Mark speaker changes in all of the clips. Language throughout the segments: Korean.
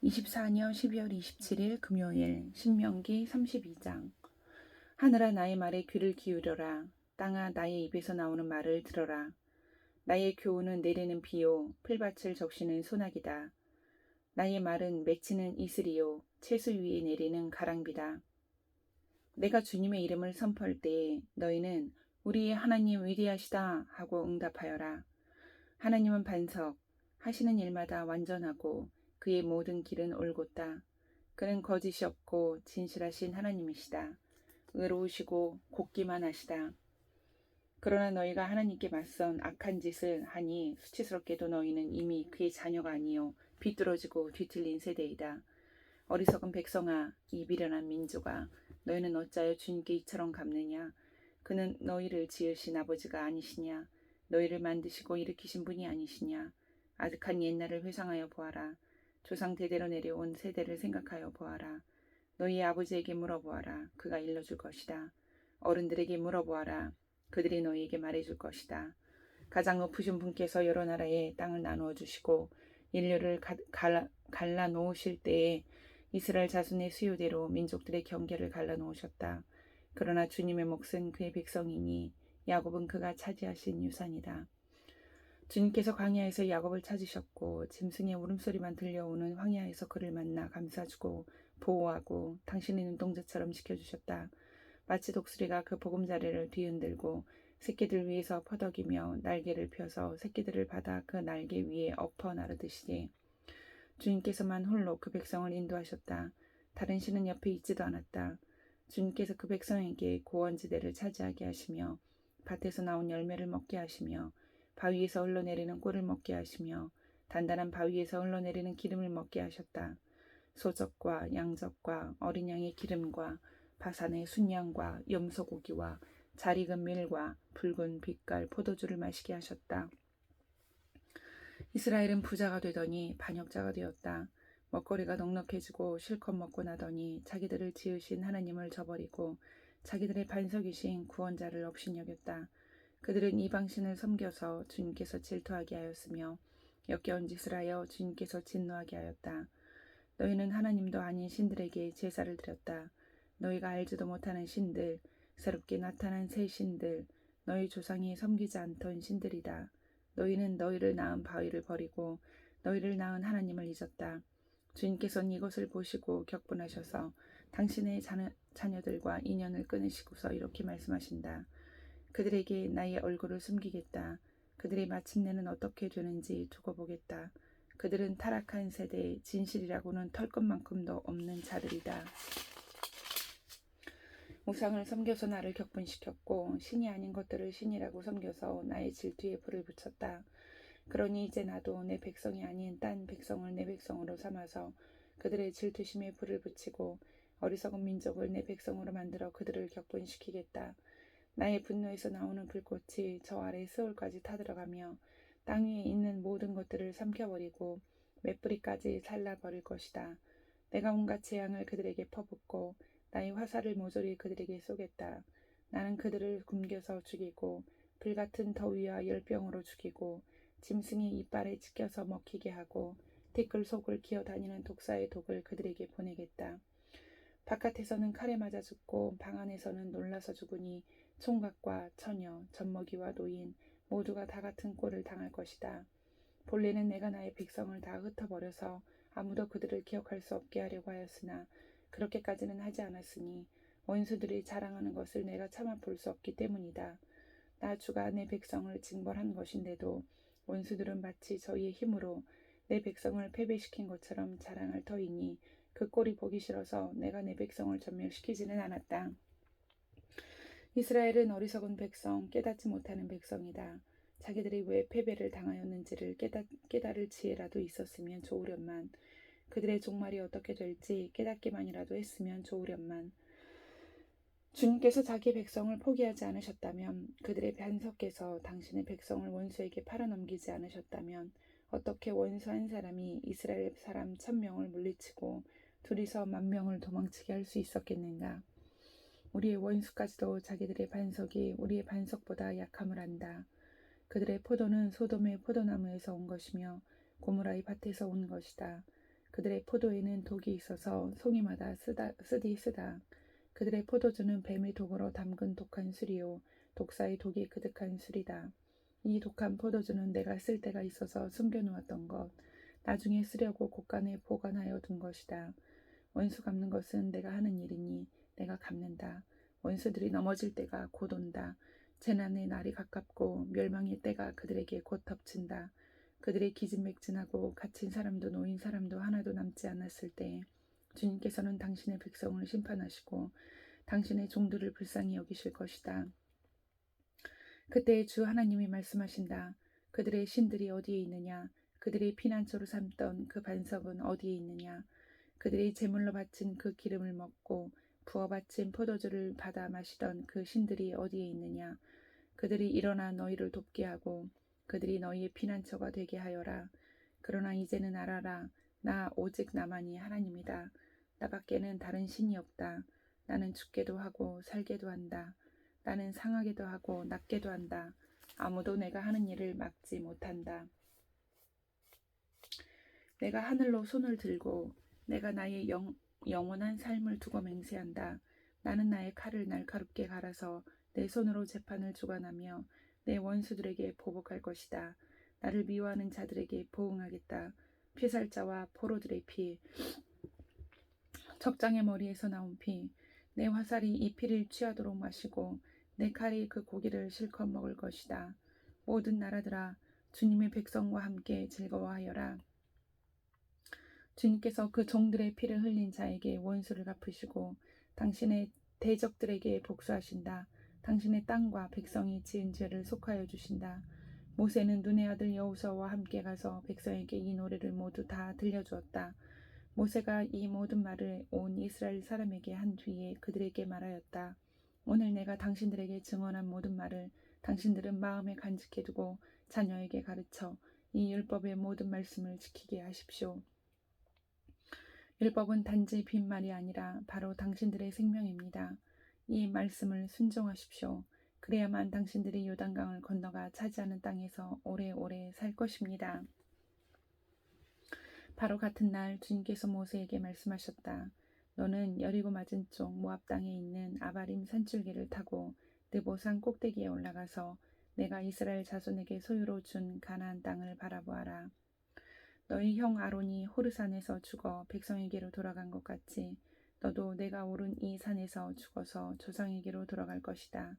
Speaker 1: 24년 12월 27일 금요일 신명기 32장. 하늘아 나의 말에 귀를 기울여라. 땅아 나의 입에서 나오는 말을 들어라. 나의 교훈은 내리는 비요 풀밭을 적시는 소나기다. 나의 말은 맺히는 이슬이요 채수 위에 내리는 가랑비다. 내가 주님의 이름을 선포할 때에 너희는 우리의 하나님 위대하시다 하고 응답하여라. 하나님은 반석, 하시는 일마다 완전하고 그의 모든 길은 올곧다. 그는 거짓이 없고 진실하신 하나님이시다. 의로우시고 곱기만 하시다. 그러나 너희가 하나님께 맞선 악한 짓을 하니 수치스럽게도 너희는 이미 그의 자녀가 아니요 비뚤어지고 뒤틀린 세대이다. 어리석은 백성아, 이 미련한 민족아, 너희는 어찌하여 주님께 이처럼 갚느냐? 그는 너희를 지으신 아버지가 아니시냐? 너희를 만드시고 일으키신 분이 아니시냐? 아득한 옛날을 회상하여 보아라. 조상 대대로 내려온 세대를 생각하여 보아라. 너희의 아버지에게 물어보아라. 그가 일러줄 것이다. 어른들에게 물어보아라. 그들이 너희에게 말해줄 것이다. 가장 높으신 분께서 여러 나라의 땅을 나누어 주시고 인류를 갈라 놓으실 때에 이스라엘 자손의 수요대로 민족들의 경계를 갈라 놓으셨다. 그러나 주님의 몫은 그의 백성이니 야곱은 그가 차지하신 유산이다. 주님께서 광야에서 야곱을 찾으셨고 짐승의 울음소리만 들려오는 황야에서 그를 만나 감싸주고 보호하고 당신의 눈동자처럼 지켜주셨다. 마치 독수리가 그 보금자리를 뒤흔들고 새끼들 위에서 퍼덕이며 날개를 펴서 새끼들을 받아 그 날개 위에 엎어 나르듯이 주님께서만 홀로 그 백성을 인도하셨다. 다른 신은 옆에 있지도 않았다. 주님께서 그 백성에게 고원지대를 차지하게 하시며 밭에서 나온 열매를 먹게 하시며 바위에서 흘러내리는 꿀을 먹게 하시며 단단한 바위에서 흘러내리는 기름을 먹게 하셨다. 소적과 양적과 어린 양의 기름과 바산의 순양과 염소고기와 잘 익은 밀과 붉은 빛깔 포도주를 마시게 하셨다. 이스라엘은 부자가 되더니 반역자가 되었다. 먹거리가 넉넉해지고 실컷 먹고 나더니 자기들을 지으신 하나님을 저버리고 자기들의 반석이신 구원자를 업신여겼다. 그들은 이방신을 섬겨서 주님께서 질투하게 하였으며 역겨운 짓을 하여 주님께서 진노하게 하였다. 너희는 하나님도 아닌 신들에게 제사를 드렸다. 너희가 알지도 못하는 신들, 새롭게 나타난 새 신들, 너희 조상이 섬기지 않던 신들이다. 너희는 너희를 낳은 바위를 버리고 너희를 낳은 하나님을 잊었다. 주님께서는 이것을 보시고 격분하셔서 당신의 자녀들과 인연을 끊으시고서 이렇게 말씀하신다. 그들에게 나의 얼굴을 숨기겠다. 그들의 마침내는 어떻게 되는지 두고 보겠다. 그들은 타락한 세대, 진실이라고는 털것만큼도 없는 자들이다. 우상을 섬겨서 나를 격분시켰고 신이 아닌 것들을 신이라고 섬겨서 나의 질투에 불을 붙였다. 그러니 이제 나도 내 백성이 아닌 딴 백성을 내 백성으로 삼아서 그들의 질투심에 불을 붙이고 어리석은 민족을 내 백성으로 만들어 그들을 격분시키겠다. 나의 분노에서 나오는 불꽃이 저 아래 스올까지 타들어가며 땅 위에 있는 모든 것들을 삼켜버리고 맷뿌리까지 잘라버릴 것이다. 내가 온갖 재앙을 그들에게 퍼붓고 나의 화살을 모조리 그들에게 쏘겠다. 나는 그들을 굶겨서 죽이고 불같은 더위와 열병으로 죽이고 짐승이 이빨에 찢겨서 먹히게 하고 티끌 속을 기어다니는 독사의 독을 그들에게 보내겠다. 바깥에서는 칼에 맞아 죽고 방 안에서는 놀라서 죽으니 총각과 처녀, 젖먹이와 노인 모두가 다 같은 꼴을 당할 것이다. 본래는 내가 나의 백성을 다 흩어버려서 아무도 그들을 기억할 수 없게 하려고 하였으나 그렇게까지는 하지 않았으니 원수들이 자랑하는 것을 내가 참아 볼 수 없기 때문이다. 나 주가 내 백성을 징벌한 것인데도 원수들은 마치 저희의 힘으로 내 백성을 패배시킨 것처럼 자랑할 터이니 그 꼴이 보기 싫어서 내가 내 백성을 전멸시키지는 않았다. 이스라엘은 어리석은 백성, 깨닫지 못하는 백성이다. 자기들이 왜 패배를 당하였는지를 깨달을 지혜라도 있었으면 좋으련만. 그들의 종말이 어떻게 될지 깨닫기만이라도 했으면 좋으련만. 주님께서 자기 백성을 포기하지 않으셨다면, 그들의 반석께서 당신의 백성을 원수에게 팔아넘기지 않으셨다면 어떻게 원수 한 사람이 이스라엘 사람 1000명을 물리치고 둘이서 10,000명을 도망치게 할 수 있었겠는가? 우리의 원수까지도 자기들의 반석이 우리의 반석보다 약함을 안다. 그들의 포도는 소돔의 포도나무에서 온 것이며 고무라의 밭에서 온 것이다. 그들의 포도에는 독이 있어서 송이마다 쓰디쓰다. 그들의 포도주는 뱀의 독으로 담근 독한 술이요 독사의 독이 그득한 술이다. 이 독한 포도주는 내가 쓸 때가 있어서 숨겨놓았던 것, 나중에 쓰려고 곳간에 보관하여 둔 것이다. 원수 갚는 것은 내가 하는 일이니 내가 갚는다. 원수들이 넘어질 때가 곧 온다. 재난의 날이 가깝고 멸망의 때가 그들에게 곧 덮친다. 그들의 기진맥진하고 갇힌 사람도 노인 사람도 하나도 남지 않았을 때에 주님께서는 당신의 백성을 심판하시고 당신의 종들을 불쌍히 여기실 것이다. 그때 주 하나님이 말씀하신다. 그들의 신들이 어디에 있느냐? 그들의 피난처로 삼던 그 반석은 어디에 있느냐? 그들이 제물로 바친 그 기름을 먹고 부어 바친 포도주를 받아 마시던 그 신들이 어디에 있느냐? 그들이 일어나 너희를 돕게 하고 그들이 너희의 피난처가 되게 하여라. 그러나 이제는 알아라. 나 오직 나만이 하나님이다. 나밖에는 다른 신이 없다. 나는 죽게도 하고 살게도 한다. 나는 상하게도 하고 낫게도 한다. 아무도 내가 하는 일을 막지 못한다. 내가 하늘로 손을 들고 내가 나의 영원한 삶을 두고 맹세한다. 나는 나의 칼을 날카롭게 갈아서 내 손으로 재판을 주관하며 내 원수들에게 보복할 것이다. 나를 미워하는 자들에게 보응하겠다. 피살자와 포로들의 피, 적장의 머리에서 나온 피, 내 화살이 이 피를 취하도록 마시고 내 칼이 그 고기를 실컷 먹을 것이다. 모든 나라들아, 주님의 백성과 함께 즐거워하여라. 주님께서 그 종들의 피를 흘린 자에게 원수를 갚으시고 당신의 대적들에게 복수하신다. 당신의 땅과 백성이 지은 죄를 속하여 주신다. 모세는 눈의 아들 여호수아와 함께 가서 백성에게 이 노래를 모두 다 들려주었다. 모세가 이 모든 말을 온 이스라엘 사람에게 한 뒤에 그들에게 말하였다. 오늘 내가 당신들에게 증언한 모든 말을 당신들은 마음에 간직해두고 자녀에게 가르쳐 이 율법의 모든 말씀을 지키게 하십시오. 율법은 단지 빈말이 아니라 바로 당신들의 생명입니다. 이 말씀을 순종하십시오. 그래야만 당신들이 요단강을 건너가 차지하는 땅에서 오래오래 살 것입니다. 바로 같은 날 주님께서 모세에게 말씀하셨다. 너는 여리고 맞은쪽 모압 땅에 있는 아바림 산줄기를 타고 느보산 꼭대기에 올라가서 내가 이스라엘 자손에게 소유로 준 가나안 땅을 바라보아라. 너희 형 아론이 호르산에서 죽어 백성에게로 돌아간 것 같이 너도 내가 오른 이 산에서 죽어서 조상에게로 돌아갈 것이다.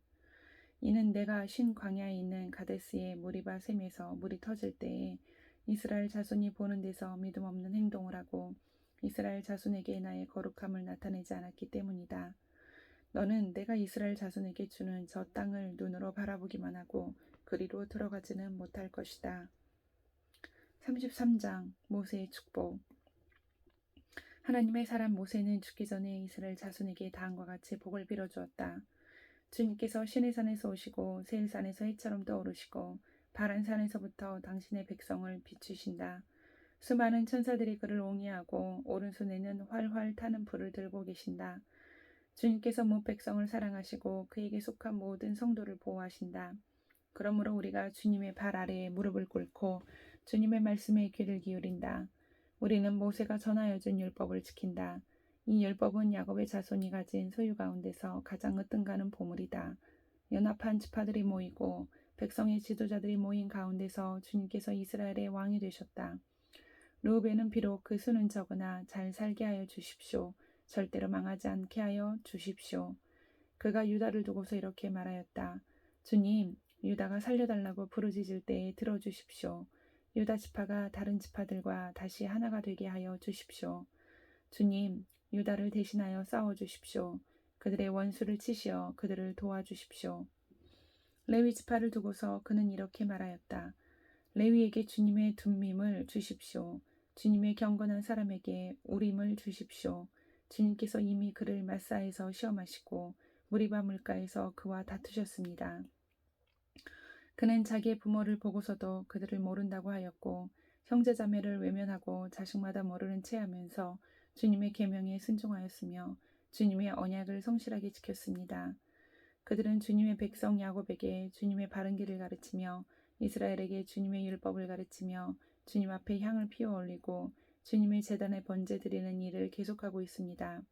Speaker 1: 이는 내가 신 광야에 있는 가데스의 무리바 샘에서 물이 터질 때에 이스라엘 자손이 보는 데서 믿음 없는 행동을 하고 이스라엘 자손에게 나의 거룩함을 나타내지 않았기 때문이다. 너는 내가 이스라엘 자손에게 주는 저 땅을 눈으로 바라보기만 하고 그리로 들어가지는 못할 것이다. 33장 모세의 축복. 하나님의 사람 모세는 죽기 전에 이스라엘 자손에게 다음과 같이 복을 빌어주었다. 주님께서 시내산에서 오시고 세일산에서 해처럼 떠오르시고 바란산에서부터 당신의 백성을 비추신다. 수많은 천사들이 그를 옹이하고 오른손에는 활활 타는 불을 들고 계신다. 주님께서 모 백성을 사랑하시고 그에게 속한 모든 성도를 보호하신다. 그러므로 우리가 주님의 발 아래에 무릎을 꿇고 주님의 말씀에 귀를 기울인다. 우리는 모세가 전하여 준 율법을 지킨다. 이 율법은 야곱의 자손이 가진 소유 가운데서 가장 으뜸가는 보물이다. 연합한 지파들이 모이고 백성의 지도자들이 모인 가운데서 주님께서 이스라엘의 왕이 되셨다. 르우벤은 비록 그 수는 적으나 잘 살게 하여 주십시오. 절대로 망하지 않게 하여 주십시오. 그가 유다를 두고서 이렇게 말하였다. 주님, 유다가 살려달라고 부르짖을 때에 들어주십시오. 유다 지파가 다른 지파들과 다시 하나가 되게 하여 주십시오. 주님, 유다를 대신하여 싸워주십시오. 그들의 원수를 치시어 그들을 도와주십시오. 레위 지파를 두고서 그는 이렇게 말하였다. 레위에게 주님의 둠밈을 주십시오. 주님의 경건한 사람에게 우림을 주십시오. 주님께서 이미 그를 마사에서 시험하시고 무리바 물가에서 그와 다투셨습니다. 그는 자기의 부모를 보고서도 그들을 모른다고 하였고 형제자매를 외면하고 자식마다 모르는 체하면서 주님의 계명에 순종하였으며 주님의 언약을 성실하게 지켰습니다. 그들은 주님의 백성 야곱에게 주님의 바른 길을 가르치며 이스라엘에게 주님의 율법을 가르치며 주님 앞에 향을 피워 올리고 주님의 제단에 번제 드리는 일을 계속하고 있습니다.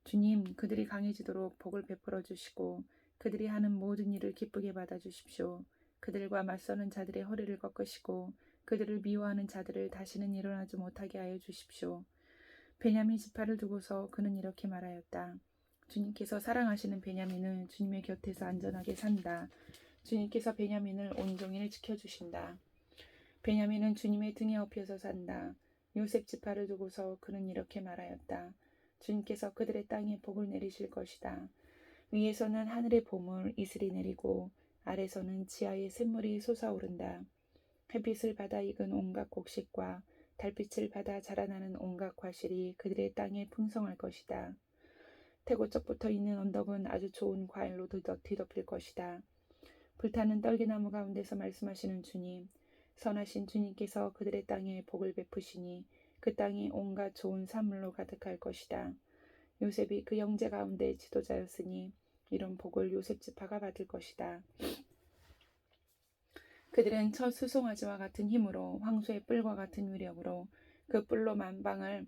Speaker 1: 주님, 그들이 강해지도록 복을 베풀어 주시고 그들이 하는 모든 일을 기쁘게 받아 주십시오. 그들과 맞서는 자들의 허리를 꺾으시고 그들을 미워하는 자들을 다시는 일어나지 못하게 하여 주십시오. 베냐민 지파를 두고서 그는 이렇게 말하였다. 주님께서 사랑하시는 베냐민은 주님의 곁에서 안전하게 산다. 주님께서 베냐민을 온종일 지켜주신다. 베냐민은 주님의 등에 업혀서 산다. 요셉 지파를 두고서 그는 이렇게 말하였다. 주님께서 그들의 땅에 복을 내리실 것이다. 위에서는 하늘의 보물 이슬이 내리고 아래서는 지하의 샘물이 솟아오른다. 햇빛을 받아 익은 온갖 곡식과 달빛을 받아 자라나는 온갖 과실이 그들의 땅에 풍성할 것이다. 태고쪽부터 있는 언덕은 아주 좋은 과일로 뒤덮일 것이다. 불타는 떨기나무 가운데서 말씀하시는 주님, 선하신 주님께서 그들의 땅에 복을 베푸시니 그 땅이 온갖 좋은 산물로 가득할 것이다. 요셉이 그 형제 가운데 지도자였으니 이런 복을 요셉 지파가 받을 것이다. 그들은 첫 수송아지와 같은 힘으로 황소의 뿔과 같은 위력으로 그 뿔로 만방을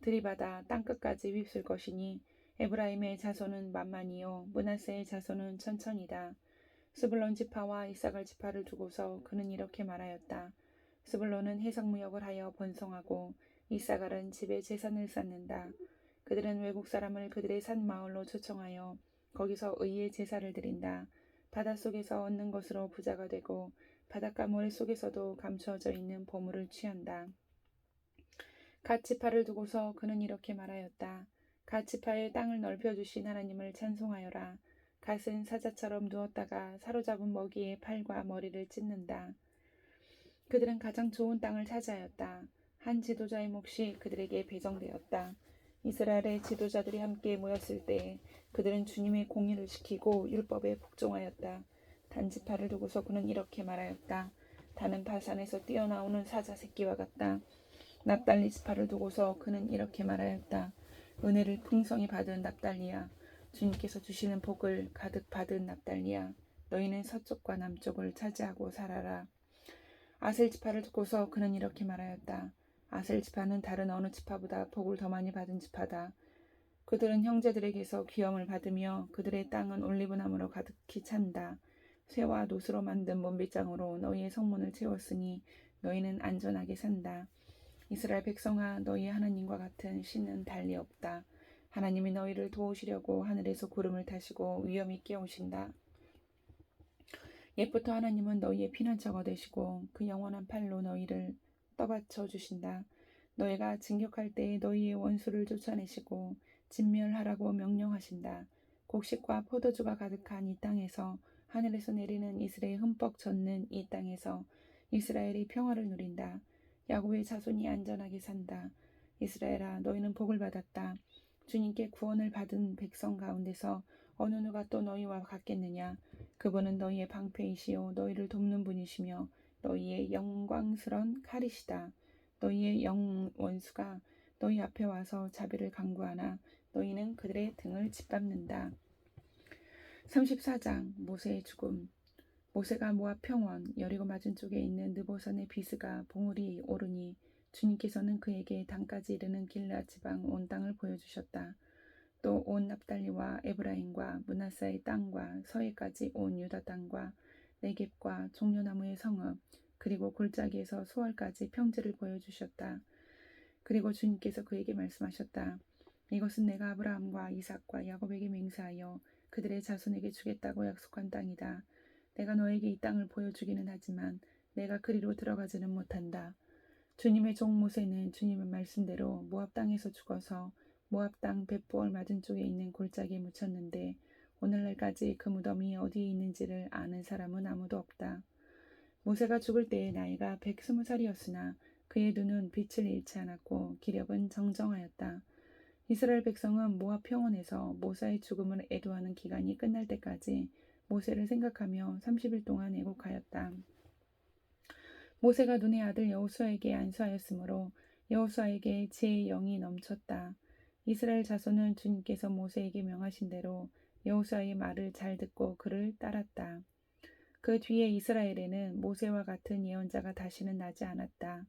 Speaker 1: 들이받아 땅끝까지 휩쓸 것이니 에브라임의 자손은 만만이요 므낫세의 자손은 천천이다. 스불론 지파와 이사갈 지파를 두고서 그는 이렇게 말하였다. 스불론은 해상무역을 하여 번성하고 이사갈은 집에 재산을 쌓는다. 그들은 외국 사람을 그들의 산 마을로 초청하여 거기서 의의 제사를 드린다. 바닷속에서 얻는 것으로 부자가 되고 바닷가 모래 속에서도 감추어져 있는 보물을 취한다. 갓 지파를 두고서 그는 이렇게 말하였다. 갓 지파의 땅을 넓혀주신 하나님을 찬송하여라. 갓은 사자처럼 누웠다가 사로잡은 먹이의 팔과 머리를 찢는다. 그들은 가장 좋은 땅을 차지하였다. 한 지도자의 몫이 그들에게 배정되었다. 이스라엘의 지도자들이 함께 모였을 때 그들은 주님의 공의를 지키고 율법에 복종하였다. 단 지파를 두고서 그는 이렇게 말하였다. 단은 바산에서 뛰어나오는 사자 새끼와 같다. 납달리 지파를 두고서 그는 이렇게 말하였다. 은혜를 풍성히 받은 납달리야. 주님께서 주시는 복을 가득 받은 납달리야. 너희는 서쪽과 남쪽을 차지하고 살아라. 아셀 지파를 두고서 그는 이렇게 말하였다. 아셀 지파는 다른 어느 지파보다 복을 더 많이 받은 지파다. 그들은 형제들에게서 귀염을 받으며 그들의 땅은 올리브나무로 가득히 찬다. 쇠와 노스로 만든 몸빗장으로 너희의 성문을 채웠으니 너희는 안전하게 산다. 이스라엘 백성아, 너희 하나님과 같은 신은 달리 없다. 하나님이 너희를 도우시려고 하늘에서 구름을 타시고 위엄 있게 오신다. 옛부터 하나님은 너희의 피난처가 되시고 그 영원한 팔로 너희를 떠받쳐 주신다. 너희가 진격할 때에 너희의 원수를 쫓아내시고 진멸하라고 명령하신다. 곡식과 포도주가 가득한 이 땅에서 하늘에서 내리는 이슬에 흠뻑 젖는 이 땅에서 이스라엘이 평화를 누린다. 야곱의 자손이 안전하게 산다. 이스라엘아, 너희는 복을 받았다. 주님께 구원을 받은 백성 가운데서 어느 누가 또 너희와 같겠느냐. 그분은 너희의 방패이시요 너희를 돕는 분이시며 너희의 영광스런 칼이시다. 너희의 원수가 너희 앞에 와서 자비를 강구하나 너희는 그들의 등을 짓밟는다. 34장 모세의 죽음. 모세가 모압 평원 여리고 맞은 쪽에 있는 느보산의 비스가 봉우리 오르니 주님께서는 그에게 단까지 이르는 길앗 지방 온 땅을 보여주셨다. 또 온 납달리와 에브라임과 므낫세의 땅과 서해까지 온 유다 땅과 네겝과 종려나무의 성읍 그리고 골짜기에서 소알까지 평지를 보여주셨다. 그리고 주님께서 그에게 말씀하셨다. 이것은 내가 아브라함과 이삭과 야곱에게 맹세하여 그들의 자손에게 주겠다고 약속한 땅이다. 내가 너에게 이 땅을 보여주기는 하지만 내가 그리로 들어가지는 못한다. 주님의 종 모세는 주님의 말씀대로 모압 땅에서 죽어서 모압 땅 벳보을 맞은쪽에 있는 골짜기에 묻혔는데 오늘날까지 그 무덤이 어디에 있는지를 아는 사람은 아무도 없다. 모세가 죽을 때의 나이가 120살이었으나 그의 눈은 빛을 잃지 않았고 기력은 정정하였다. 이스라엘 백성은 모압 평원에서 모세의 죽음을 애도하는 기간이 끝날 때까지 모세를 생각하며 30일 동안 애곡하였다. 모세가 눈의 아들 여호수아에게 안수하였으므로 여호수아에게 지혜의 영이 넘쳤다. 이스라엘 자손은 주님께서 모세에게 명하신 대로 여호수아의 말을 잘 듣고 그를 따랐다. 그 뒤에 이스라엘에는 모세와 같은 예언자가 다시는 나지 않았다.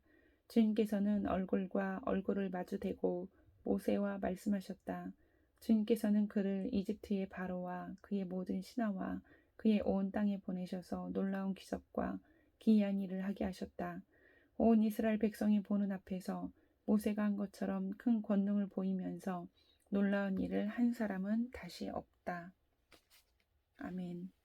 Speaker 1: 주님께서는 얼굴과 얼굴을 마주대고 모세와 말씀하셨다. 주님께서는 그를 이집트의 바로와 그의 모든 신하와 그의 온 땅에 보내셔서 놀라운 기적과 기이한 일을 하게 하셨다. 온 이스라엘 백성이 보는 앞에서 모세가 한 것처럼 큰 권능을 보이면서 놀라운 일을 한 사람은 다시 없다. 아멘.